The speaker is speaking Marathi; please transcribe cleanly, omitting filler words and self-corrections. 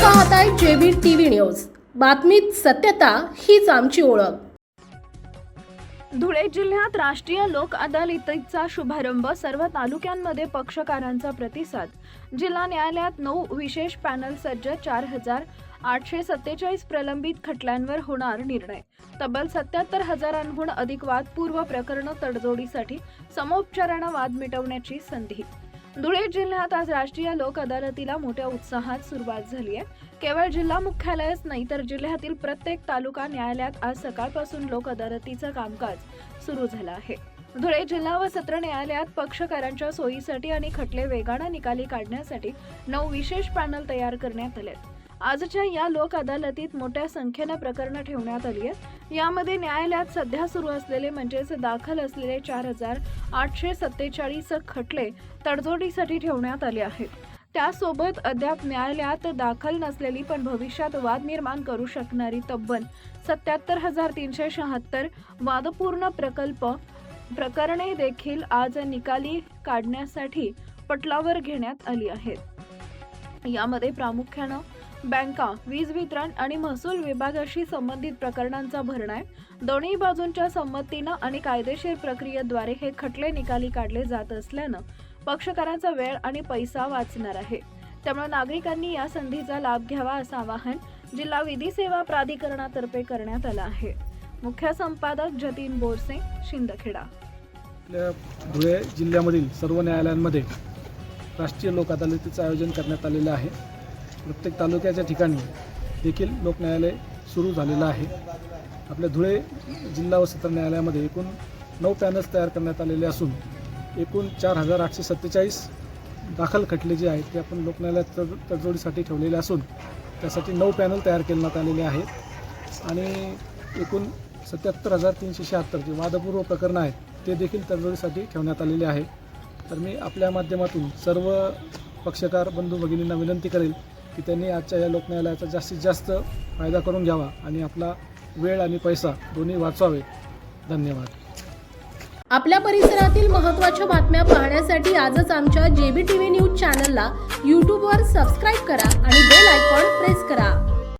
पाहताय जेबी टीव्ही न्यूज। बातमीत सत्यता हीच आमची ओळख। धुळे जिल्ह्यात राष्ट्रीय लोक अदालतीचा शुभारंभ, सर्व तालुक्यांमध्ये पक्षकारांचा प्रतिसाद। जिल्हा न्यायालयात 9 विशेष पॅनल सज्ज, 4847 प्रलंबित खटल्यांवर होणार निर्णय। तब्बल 77,000हून अधिक वादपूर्व प्रकरणं तडजोडीसाठी समोपचारानं वाद मिटवण्याची संधी। धुळे जिल्ह्यात आज राष्ट्रीय लोक अदालतीला मोठ्या उत्साहात सुरुवात झाली आहे। केवळ जिल्हा मुख्यालयच नाही तर जिल्ह्यातील प्रत्येक तालुका न्यायालयात आज सकाळपासून लोक अदालतीचं कामकाज सुरू झालं आहे। धुळे जिल्हा व सत्र न्यायालयात पक्षकारांच्या सोयीसाठी आणि खटले वेगाने निकाली काढण्यासाठी 9 विशेष पॅनल तयार करण्यात आले। आजच्या या लोक अदालतीत मोठ्या संख्येने प्रकरणं ठेवण्यात आली आहेत। यामध्ये न्यायालयात सध्या सुरू असलेले म्हणजेच दाखल असलेले 4847 खटले तडजोडीसाठी ठेवण्यात आले आहेत। त्यासोबत अद्याप न्यायालयात दाखल नसलेली पण भविष्यात वाद निर्माण करू शकणारी तब्बल 77,376 वादपूर्ण प्रकरणे देखील आज निकाली काढण्यासाठी पटलावर घेण्यात आली आहेत। यामध्ये प्रामुख्यानं बँका, वीज वितरण आणि महसूल विभागाशी संबंधित प्रकरणांचा भरणा आहे। दोन्ही बाजूंच्या संमतीनं आणि कायदेशीर प्रक्रियेद्वारे हे खटले निकाली काढले जात असल्यानं पक्षकारांचा वेळ आणि पैसा वाचणार आहे। त्यामुळे नागरिकांनी या संधीचा लाभ घ्यावा असं आवाहन जिल्हा विधी सेवा प्राधिकरणातर्फे करण्यात आलं आहे। मुख्य संपादक जतीन बोरसे, शिंदखेडा। आपल्या धुळे जिल्ह्यामधील सर्व न्यायालयांमध्ये राष्ट्रीय लोक अदालतीचं आयोजन करण्यात आलेलं आहे। प्रत्येक तालुक्याच्या ठिकाणी देखील लोक न्यायालय सुरू झालेलं आहे। आपल्या धुळे जिल्हा व सत्र न्यायालयामध्ये एकूण 9 पॅनल्स तयार करण्यात आलेले असून एकूण 4847 दाखल खटले जे आहेत ते आपण लोक न्यायालयात तडजोडीसाठी ठेवलेले असून त्यासाठी 9 पॅनल तयार करण्यात आलेले आहेत आणि एकूण 77,376 जे वादपूर्व प्रकरणं आहेत ते देखील तडजोडीसाठी ठेवण्यात आलेले आहे। तर मी आपल्या माध्यमातून सर्व पक्षकार बंधू भगिनींना विनंती करेल की त्यांनी आजच्या या लोक न्यायालयाचा जास्तीत जास्त फायदा करून घ्यावा आणि आपला वेळ आणि पैसा दोन्ही वाचवावे। धन्यवाद। आपल्या परिसरातील महत्त्वाच्या बातम्या पाहण्यासाठी आजच आमच्या जेबी टीव्ही न्यूज चॅनलला YouTubeवर सबस्क्राईब करा आणि बेल आयकॉन प्रेस करा।